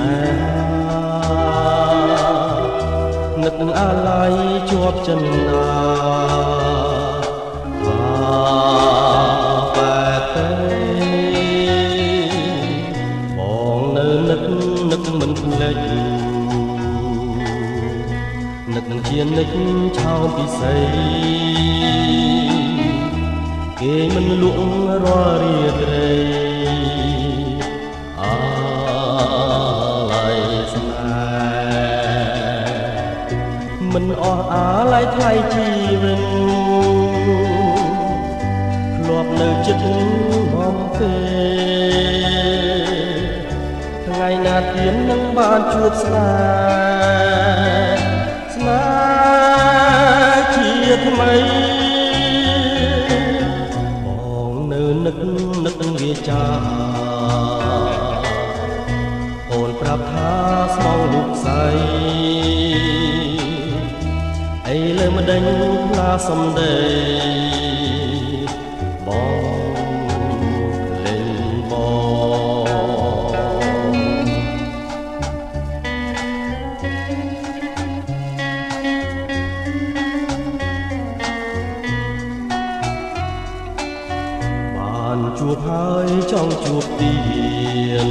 នេហានឹកអាឡ័យជាប់ចិនណាបែបទេបងនៅនឹកមិនភ្លេចនឹកនឹងជានិច្ចឆោមពិសីគេមិនលក់រាល់រាត្រីអាឡ័យស្នេហ៍មិនអស់អាឡ័យថ្លៃជីវិតធ្លាប់នៅចិត្តមកទេថ្ងៃណាទៀតនឹងបានជួបស្នេហ៍ជាថ្មីនឹកវាចាអូនប្រាប់ថាស្មងលុកស្អីអីលើមិនដេញផ្លាសំដីបងលេងជួបហើយចង់ជួបទៀត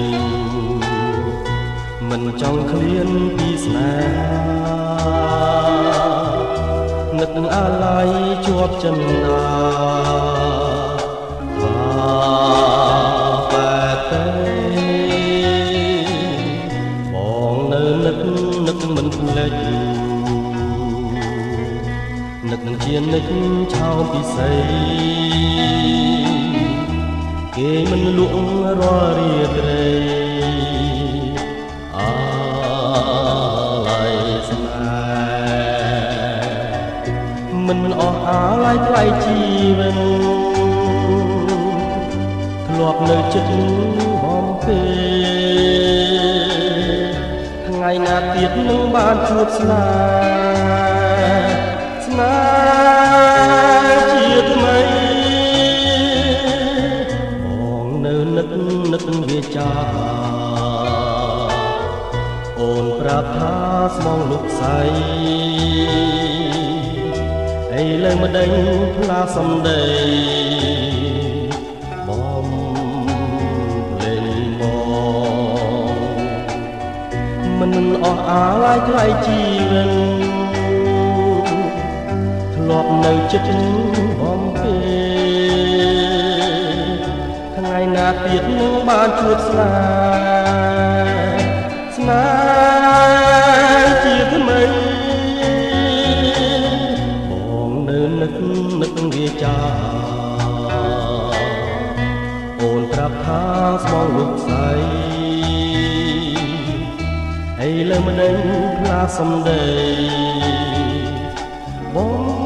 មិនចង់ឃ្លានពីស្នេហានឹកអាឡ័យជាប់ចិនណាបែបទេបងនៅនឹកមិនភ្លេចនឹកនឹងជានិច្ចឆោមពិសីគេមិនលក់រាល់រាត្រីអាឡ័យស្នេហ៍មិនអស់អាឡ័យថ្លៃជីវិតធ្លាប់នៅចិត្តបងទេថ្ងៃណាទៀតនឹងបានជួបស្នេហ៍ជាថ្មីនឹកវាចាអូនប្រាប់ថាស្មងលុកស្អីអីលើមិនដេញផ្លាសំដីបងលេងបងមិនអស់អាឡ័យថ្លៃជីវិតធ្លាប់នៅចិត្តបងទេថ្ងៃណាទៀតនឹងបានជួបស្នេហ៍ជាថ្មីបងនៅនឹកវាចាអូនប្រាប់ថាស្មងលុកស្អីអីលើមិនដេញផ្លាសំដីបង